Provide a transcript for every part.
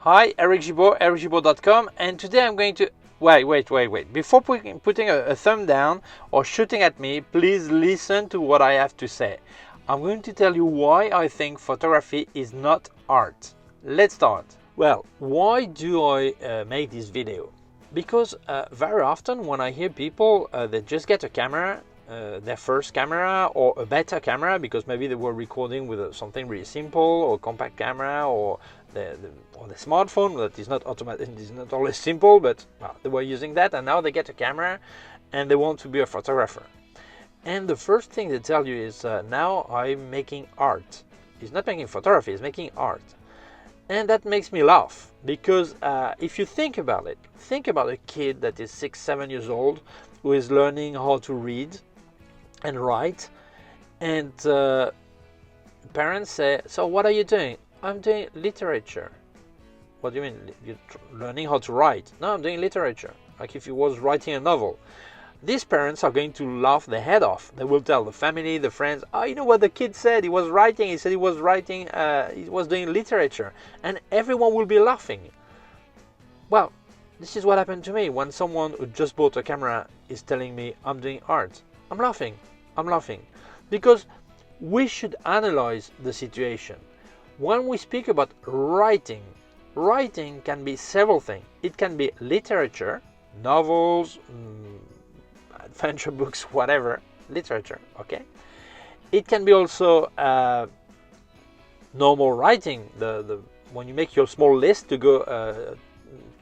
Hi, Eric Gibaud, ericgibaud.com, and today I'm going to... Wait. Before putting a thumb down or shooting at me, please listen to what I have to say. I'm going to tell you why I think photography is not art. Let's start. Well, why do I make this video? Because very often when I hear people that just get a camera, their first camera or a better camera, because maybe they were recording with something really simple or compact camera or the smartphone that is not automatic, is not always simple, but well, they were using that, and now they get a camera and they want to be a photographer. And the first thing they tell you is now I'm making art. He's not making photography, he's making art. And that makes me laugh, because if you think about it, think about a kid that is 6-7 years old who is learning how to read and write, and parents say, so what are you doing? I'm doing literature. What do you mean? You're learning how to write? No, I'm doing literature, like if you was writing a novel. These parents are going to laugh their head off. They will tell the family, the friends, oh, you know what the kid said? He was writing, he said he was writing, he was doing literature. And everyone will be laughing. Well, this is what happened to me when someone who just bought a camera is telling me I'm doing art. I'm laughing. Because we should analyze the situation. When we speak about writing, writing can be several things. It can be literature, novels, adventure books, whatever, literature, okay? It can be also normal writing, when you make your small list to go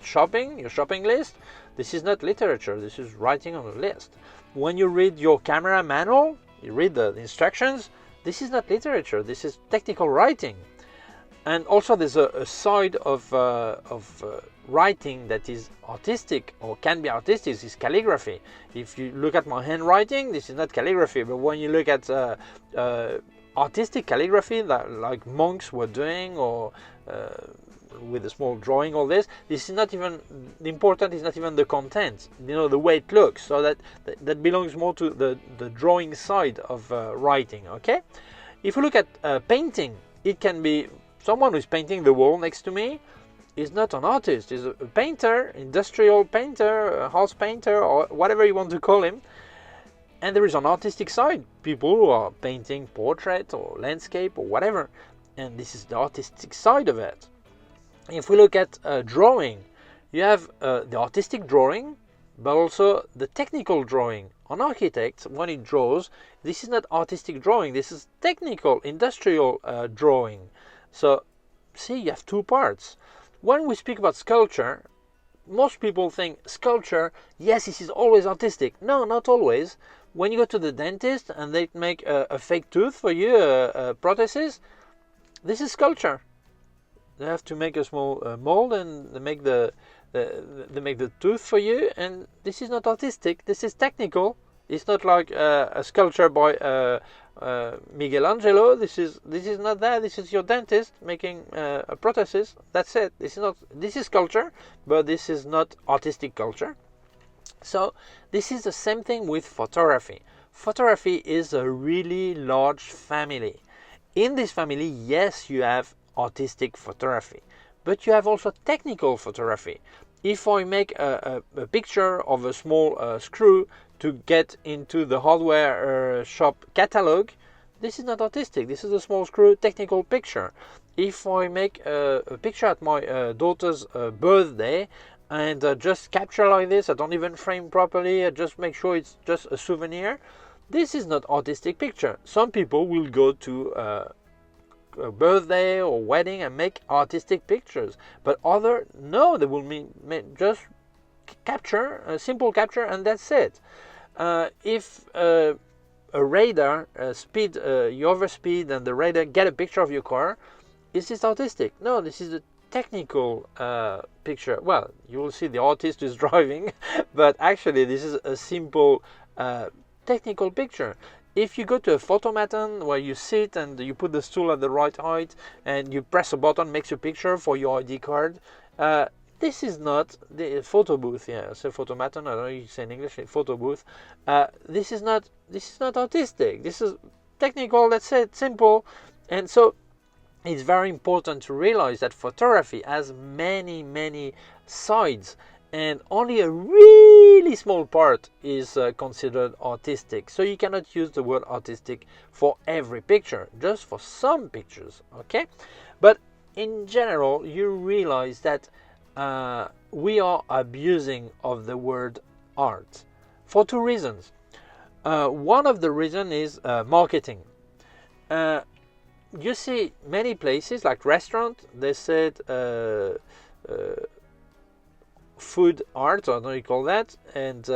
shopping, your shopping list. This is not literature, this is writing on a list. When you read your camera manual, you read the instructions, this is not literature, this is technical writing. And also there's a side of writing that is artistic or can be artistic, is calligraphy. If you look at my handwriting, this is not calligraphy, but when you look at artistic calligraphy like monks were doing, or with a small drawing, all this is not even, the important is not even the content, the way it looks, so that belongs more to the drawing side of writing, okay? If you look at painting, it can be someone who's painting the wall next to me is not an artist, is a painter, industrial painter, a house painter, or whatever you want to call him. And there is an artistic side, people who are painting portrait or landscape or whatever, and this is the artistic side of it. If we look at drawing, you have the artistic drawing, but also the technical drawing. An architect, when he draws, this is not artistic drawing, this is technical, industrial drawing. So, see, you have two parts. When we speak about sculpture, most people think sculpture, yes, this is always artistic. No, not always. When you go to the dentist and they make a fake tooth for you, a prosthesis, this is sculpture. They have to make a small mold and they make the tooth for you, and this is not artistic, this is technical. It's not like a sculpture by Michelangelo. This is not that. This is your dentist making a prosthesis. That's it. This is sculpture, but this is not artistic culture. So this is the same thing with photography. Photography is a really large family. In this family, yes, you have artistic photography, but you have also technical photography. If I make a picture of a small screw to get into the hardware shop catalog, this is not artistic, this is a small screw technical picture. If I make a picture at my daughter's birthday and just capture like this, I don't even frame properly, I just make sure it's just a souvenir, this is not artistic picture. Some people will go to a birthday or wedding and make artistic pictures, but other, no, they will just capture, a simple capture, and that's it. If a radar speed, you overspeed and the radar get a picture of your car, is this artistic? No, this is a technical picture. Well, you will see the artist is driving, but actually this is a simple technical picture. If you go to a photomaton where you sit and you put the stool at the right height and you press a button, makes a picture for your ID card, this is not the photo booth. Yeah, it's a photomaton. I don't know you say in English, photo booth. This is not artistic. This is technical. That's it, simple. And so it's very important to realize that photography has many sides, and only a really small part is considered artistic. So you cannot use the word artistic for every picture, just for some pictures, okay? But in general, you realize that we are abusing of the word art for two reasons. One of the reasons is marketing. You see many places like restaurant, they said food art, or how you call that, and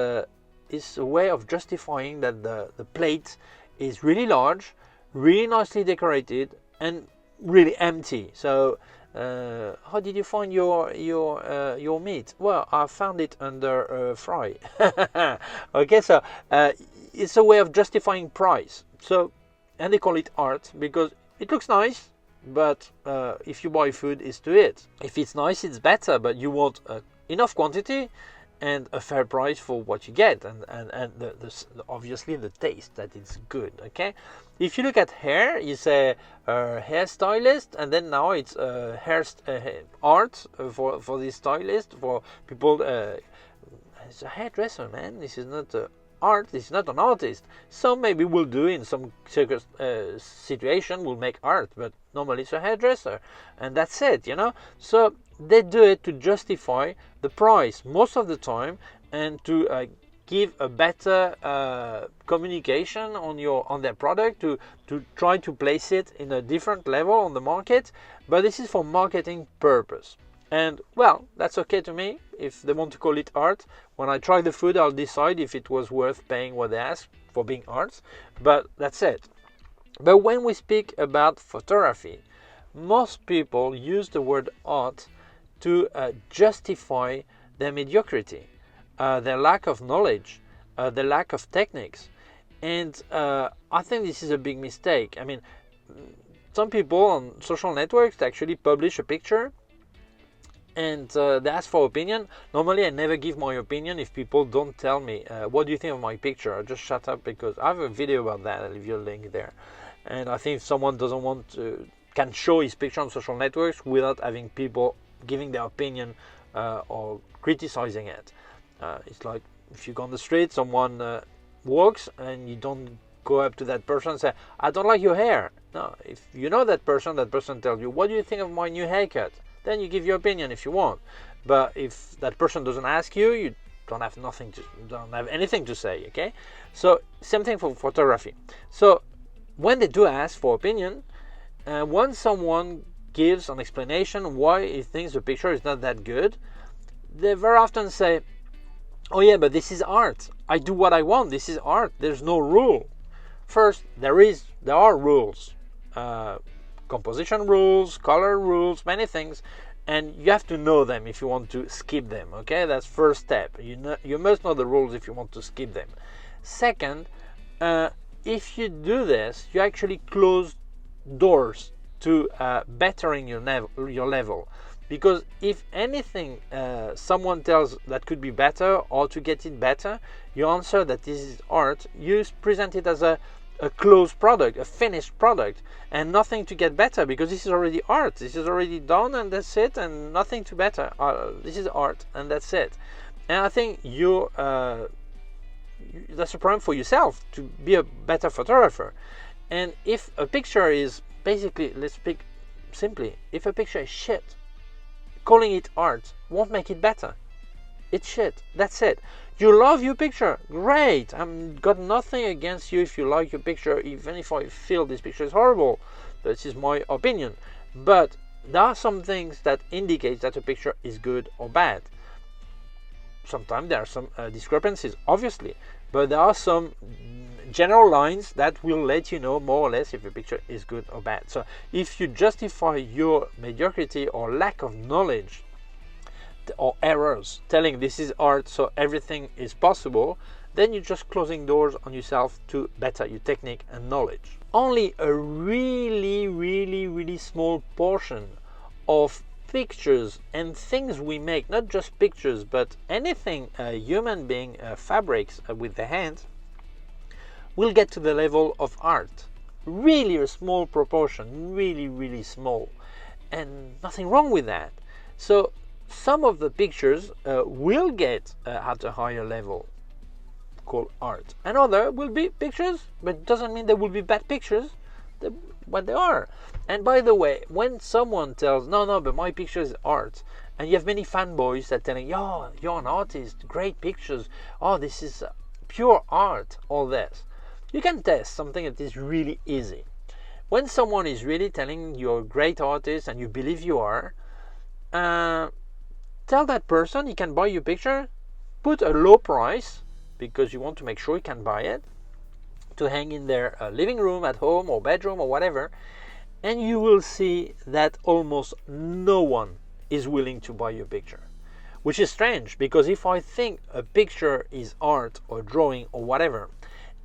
it's a way of justifying that the plate is really large, really nicely decorated, and really empty. So how did you find your meat? Well, I found it under a fry. Okay, so it's a way of justifying price. So, and they call it art because it looks nice, but if you buy food, it's to it. If it's nice, it's better, but you want enough quantity and a fair price for what you get, and obviously the taste, that it's good. Okay, if you look at hair, you say hairstylist, and then now it's art for this stylist, for people. It's a hairdresser, man. This is not art. This is not an artist. Some maybe will do in some situation will make art, but normally it's a hairdresser, and that's it. You know, so they do it to justify the price most of the time, and to give a better communication on their product, to try to place it in a different level on the market. But this is for marketing purpose, and well, that's okay to me if they want to call it art. When I try the food, I'll decide if it was worth paying what they ask for being art, but that's it. But when we speak about photography, most people use the word art to justify their mediocrity, their lack of knowledge, their lack of techniques. And I think this is a big mistake. I mean, some people on social networks actually publish a picture and they ask for opinion. Normally I never give my opinion if people don't tell me what do you think of my picture. I just shut up, because I have a video about that. I'll leave you a link there. And I think if someone doesn't want to, can show his picture on social networks without having people giving their opinion or criticizing it. It's like if you go on the street, someone walks, and you don't go up to that person and say, I don't like your hair. No, if you know that person tells you, what do you think of my new haircut? Then you give your opinion if you want. But if that person doesn't ask you, you don't have anything to say. Okay, so same thing for photography. So when they do ask for opinion, when someone gives an explanation why he thinks the picture is not that good, they very often say, oh yeah, but this is art. I do what I want. This is art. There's no rule. First, there are rules. Composition rules, color rules, many things, and you have to know them if you want to skip them. Okay, that's first step. You must know the rules if you want to skip them. Second, if you do this, you actually close doors to bettering your level, because if anything someone tells that could be better, or to get it better, you answer that this is art. You present it as a closed product, a finished product, and nothing to get better, because this is already art. This is already done, and that's it, and nothing to better. This is art, and that's it. And I think that's a problem for yourself to be a better photographer. And if a picture is basically, let's speak simply, if a picture is shit, calling it art won't make it better. It's shit. That's it. You love your picture, great. I've got nothing against you if you like your picture, even if I feel this picture is horrible. This is my opinion. But there are some things that indicate that a picture is good or bad. Sometimes there are some discrepancies, obviously, but there are some general lines that will let you know more or less if a picture is good or bad. So if you justify your mediocrity or lack of knowledge or errors, telling this is art so everything is possible, then you're just closing doors on yourself to better your technique and knowledge. Only a really small portion of pictures and things we make, not just pictures but anything a human being fabrics with the hand, will get to the level of art. really a small proportion, really small, and nothing wrong with that. So some of the pictures will get at a higher level called art, and other will be pictures, but it doesn't mean they will be bad pictures. What they are. And by the way, when someone tells no, but my picture is art, and you have many fanboys that telling, yo, you're an artist, great pictures, oh, this is pure art, all this, you can test something that is really easy. When someone is really telling you're a great artist and you believe you are, tell that person he can buy your picture, put a low price because you want to make sure he can buy it to hang in their living room at home or bedroom or whatever, and you will see that almost no one is willing to buy your picture, which is strange, because if I think a picture is art or drawing or whatever,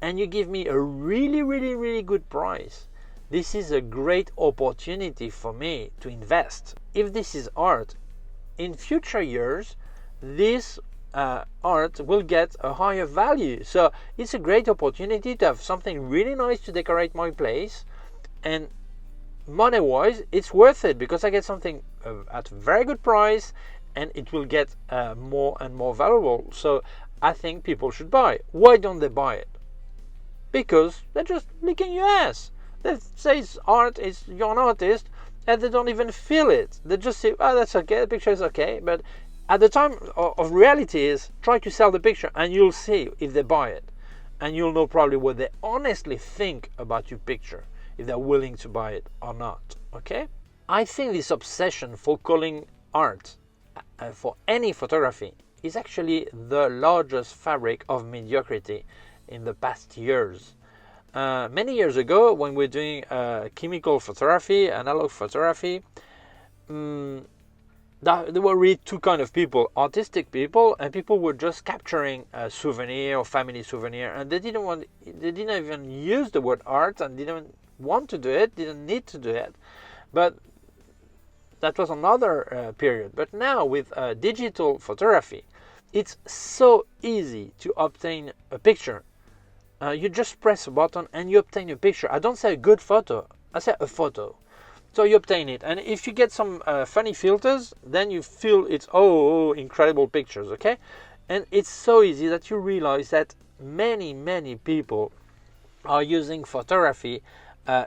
and you give me a really good price, this is a great opportunity for me to invest. If this is art, in future years this art will get a higher value. So it's a great opportunity to have something really nice to decorate my place, and money wise it's worth it because I get something at a very good price, and it will get more and more valuable. So I think people should buy. Why don't they buy it? Because they're just licking your ass. They say it's art, you're an artist, and they don't even feel it. They just say, oh, that's okay, the picture is okay, but at the time of reality is try to sell the picture, and you'll see if they buy it, and you'll know probably what they honestly think about your picture, if they're willing to buy it or not. Okay, I think this obsession for calling art for any photography is actually the largest fabric of mediocrity in the past years. Many years ago, when we were doing chemical photography, analog photography, there were really two kind of people: artistic people and people were just capturing a souvenir or family souvenir, and they didn't even use the word art and didn't want to do it, didn't need to do it. But that was another period. But now with digital photography, it's so easy to obtain a picture. You just press a button and you obtain a picture. I don't say a good photo, I say a photo. So you obtain it, and if you get some funny filters, then you feel it's incredible pictures. Okay, and it's so easy that you realize that many people are using photography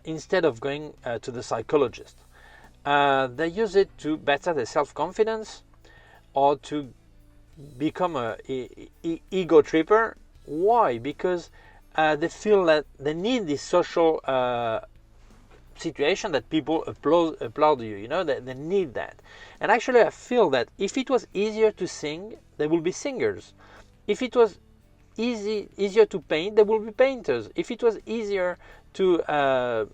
instead of going to the psychologist. They use it to better their self-confidence or to become a ego tripper. Why? Because they feel that they need this social situation that people applaud you, that they need that. And actually I feel that if it was easier to sing, there will be singers. If it was easier to paint, there will be painters. If it was easier to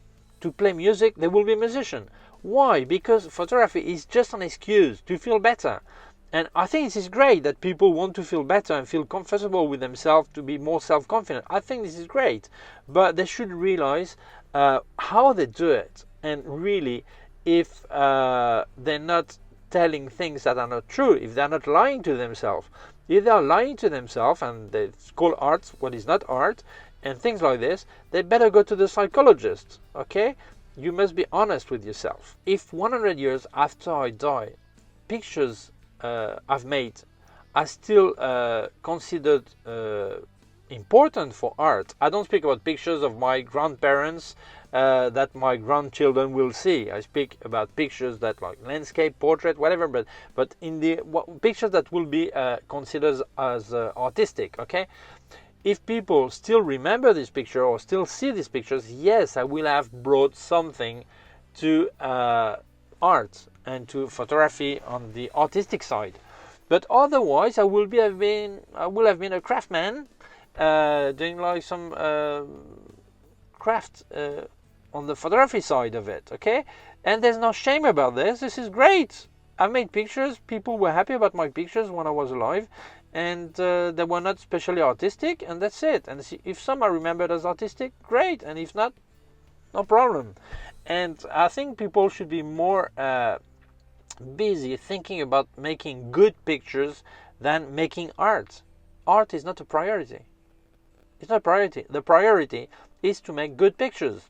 play music, there will be a musician. Why? Because photography is just an excuse to feel better. And I think this is great that people want to feel better and feel comfortable with themselves, to be more self-confident. I think this is great, but they should realize how they do it, and really if they're not telling things that are not true, if they're not lying to themselves. If they are lying to themselves and they call art what is not art and things like this, they better go to the psychologist. Okay, you must be honest with yourself. If 100 years after I die, pictures I've made are still considered important for art. I don't speak about pictures of my grandparents that my grandchildren will see. I speak about pictures that like landscape, portrait, whatever, but in the pictures that will be considered as artistic. Okay, if people still remember this picture or still see these pictures, yes, I will have brought something to art and to photography on the artistic side. But otherwise, I will have been a craftsman, doing like some craft on the photography side of it. Okay, and there's no shame about this. This is great. I made pictures. People were happy about my pictures when I was alive, and they were not especially artistic, and that's it. And if some are remembered as artistic, great, and if not, no problem. And I think people should be more busy thinking about making good pictures than making art. Art is not a priority. It's not a priority. The priority is to make good pictures.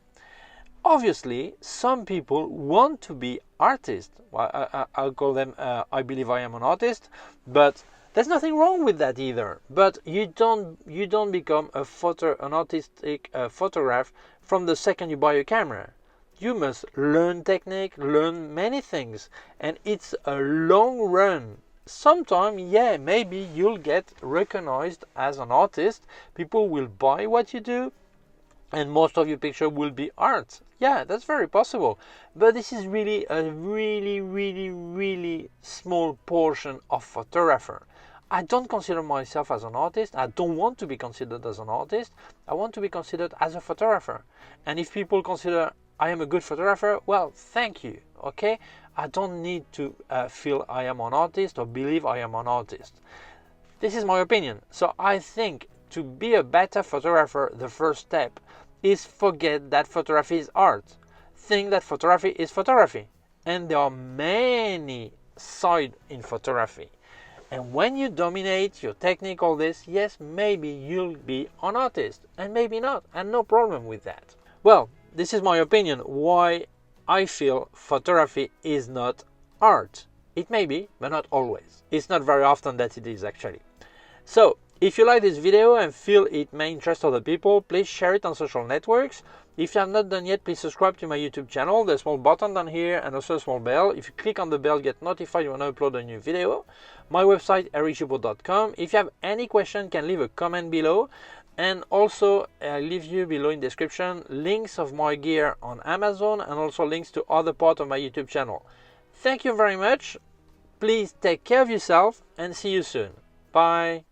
Obviously, some people want to be artists. Well, I'll call them, I believe I am an artist, but there's nothing wrong with that either. But you don't become an artistic photograph from the second you buy a camera. You must learn technique, learn many things, and it's a long run. Sometime, yeah, maybe you'll get recognized as an artist. People will buy what you do, and most of your picture will be art. Yeah, that's very possible. But this is really a really small portion of photographer. I don't consider myself as an artist. I don't want to be considered as an artist. I want to be considered as a photographer. And if people consider I am a good photographer, well, thank you, okay? I don't need to feel I am an artist or believe I am an artist. This is my opinion. So I think to be a better photographer, the first step is forget that photography is art. Think that photography is photography. And there are many sides in photography. And when you dominate your technique, all this, yes, maybe you'll be an artist, and maybe not, and no problem with that. Well, this is my opinion why I feel photography is not art. It may be, but not always. It's not very often that it is actually. So, if you like this video and feel it may interest other people, please share it on social networks. If you have not done yet, please subscribe to my YouTube channel. There's a small button down here and also a small bell. If you click on the bell, get notified when I upload a new video. My website, Gibaud.com. If you have any question, you can leave a comment below. And also, I'll leave you below in the description links of my gear on Amazon and also links to other parts of my YouTube channel. Thank you very much. Please take care of yourself and see you soon. Bye.